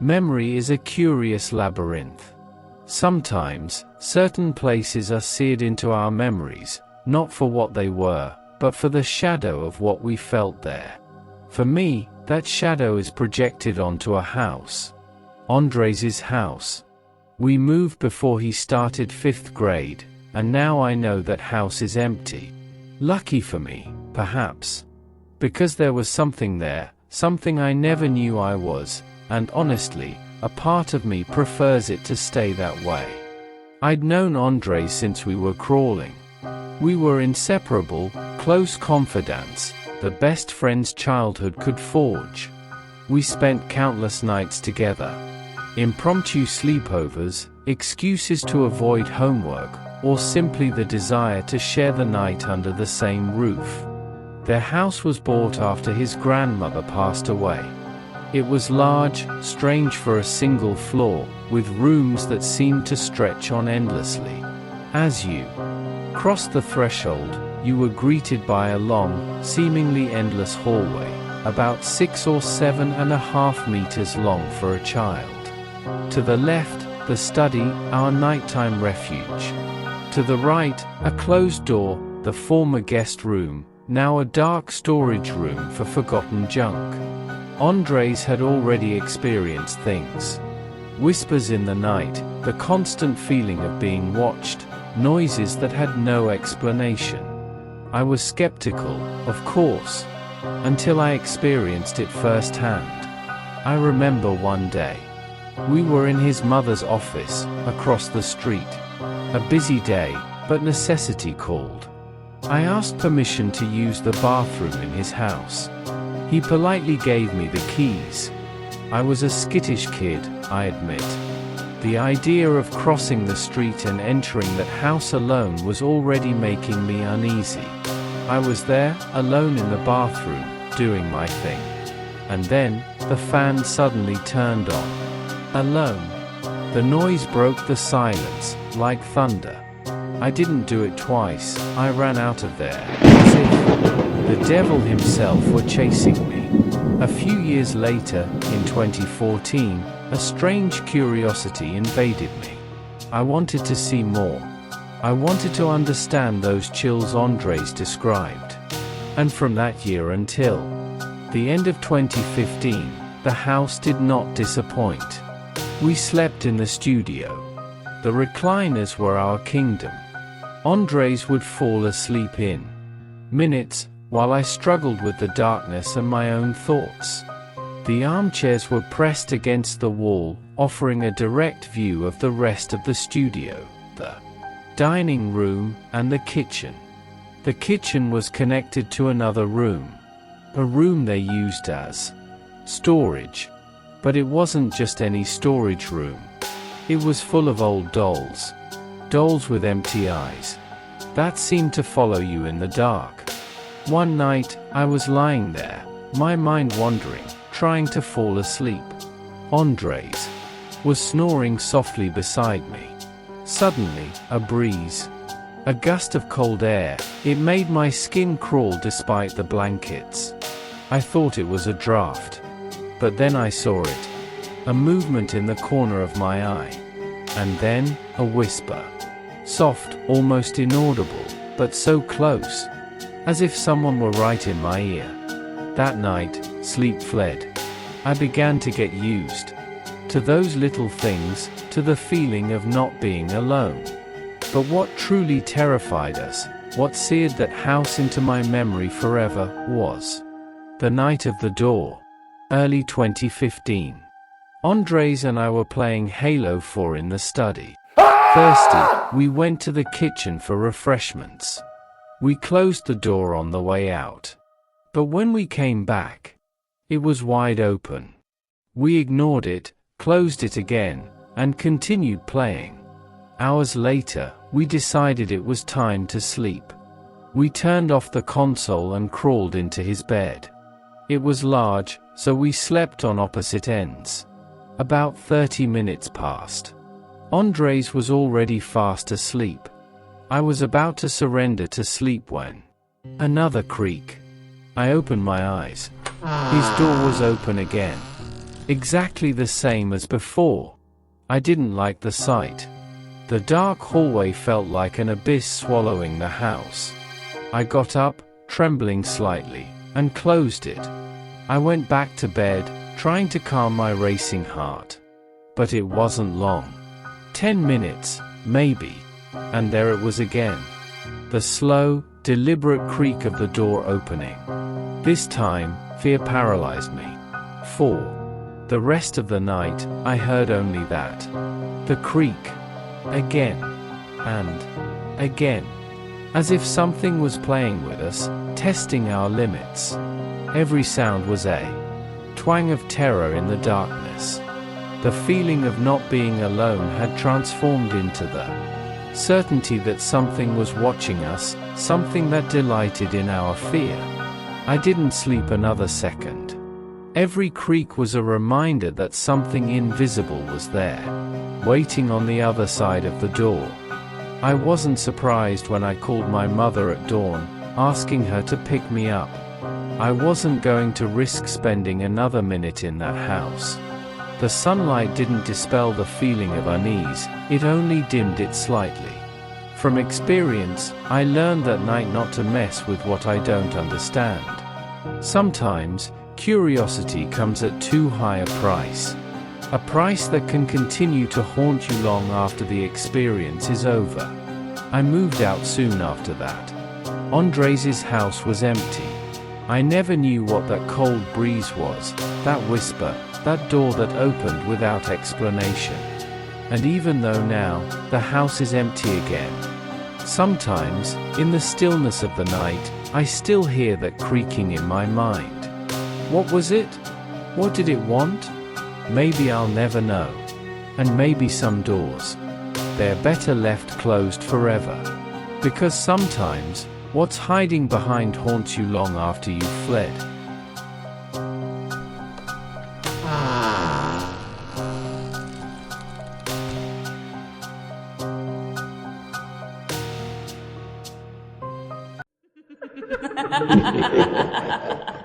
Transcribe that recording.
Memory is a curious labyrinth. Sometimes, certain places are seared into our memories, not for what they were, but for the shadow of what we felt there. For me, that shadow is projected onto a house. Andres' house. We moved before he started 5th grade, and now I know that house is empty. Lucky for me, perhaps. Because there was something there, something I never knew I was, and honestly, a part of me prefers it to stay that way. I'd known Andres since we were crawling. We were inseparable, close confidants, the best friends childhood could forge. We spent countless nights together. Impromptu sleepovers, excuses to avoid homework, or simply the desire to share the night under the same roof. Their house was bought after his grandmother passed away. It was large, strange for a single floor, with rooms that seemed to stretch on endlessly. As you crossed the threshold, you were greeted by a long, seemingly endless hallway, about 6 or 7.5 meters long for a child. To the left, the study, our nighttime refuge. To the right, a closed door, the former guest room, now a dark storage room for forgotten junk. Andres had already experienced things. Whispers in the night, the constant feeling of being watched, noises that had no explanation. I was skeptical, of course, until I experienced it firsthand. I remember one day. We were in his mother's office, across the street. A busy day, but necessity called. I asked permission to use the bathroom in his house. He politely gave me the keys. I was a skittish kid, I admit. The idea of crossing the street and entering that house alone was already making me uneasy. I was there, alone in the bathroom, doing my thing. And then, the fan suddenly turned on. Alone. The noise broke the silence, like thunder. I didn't do it twice, I ran out of there, as if the devil himself were chasing me. A few years later, in 2014, a strange curiosity invaded me. I wanted to see more. I wanted to understand those chills Andres described. And from that year until the end of 2015, the house did not disappoint. We slept in the studio. The recliners were our kingdom. Andres would fall asleep in minutes, while I struggled with the darkness and my own thoughts. The armchairs were pressed against the wall, offering a direct view of the rest of the studio, the dining room, and the kitchen. The kitchen was connected to another room. A room they used as storage. But it wasn't just any storage room. It was full of old dolls. Dolls with empty eyes. That seemed to follow you in the dark. One night, I was lying there, my mind wandering, trying to fall asleep. Andres was snoring softly beside me. Suddenly, a breeze. A gust of cold air. It made my skin crawl despite the blankets. I thought it was a draft. But then I saw it. A movement in the corner of my eye. And then, a whisper. Soft, almost inaudible, but so close. As if someone were right in my ear. That night, sleep fled. I began to get used to those little things, to the feeling of not being alone. But what truly terrified us, what seared that house into my memory forever, was the night of the door. Early 2015. Andres and I were playing Halo 4 in the study. Thirsty, we went to the kitchen for refreshments. We closed the door on the way out. But when we came back, it was wide open. We ignored it, closed it again, and continued playing. Hours later, we decided it was time to sleep. We turned off the console and crawled into his bed. It was large, so we slept on opposite ends. About 30 minutes passed. Andres was already fast asleep. I was about to surrender to sleep when another creak. I opened my eyes. His door was open again. Exactly the same as before. I didn't like the sight. The dark hallway felt like an abyss swallowing the house. I got up, trembling slightly, and closed it. I went back to bed, trying to calm my racing heart. But it wasn't long. 10 minutes, maybe. And there it was again. The slow, deliberate creak of the door opening. This time, fear paralyzed me. For the rest of the night, I heard only that. The creak. Again. And again. As if something was playing with us, testing our limits. Every sound was a twang of terror in the darkness. The feeling of not being alone had transformed into the certainty that something was watching us, something that delighted in our fear. I didn't sleep another second. Every creak was a reminder that something invisible was there, waiting on the other side of the door. I wasn't surprised when I called my mother at dawn, asking her to pick me up. I wasn't going to risk spending another minute in that house. The sunlight didn't dispel the feeling of unease, it only dimmed it slightly. From experience, I learned that night not to mess with what I don't understand. Sometimes, curiosity comes at too high a price. A price that can continue to haunt you long after the experience is over. I moved out soon after that. Andres' house was empty. I never knew what that cold breeze was, that whisper, that door that opened without explanation. And even though now, the house is empty again, sometimes, in the stillness of the night, I still hear that creaking in my mind. What was it? What did it want? Maybe I'll never know. And maybe some doors, they're better left closed forever. Because sometimes, what's hiding behind haunts you long after you've fled. Ha ha ha ha ha!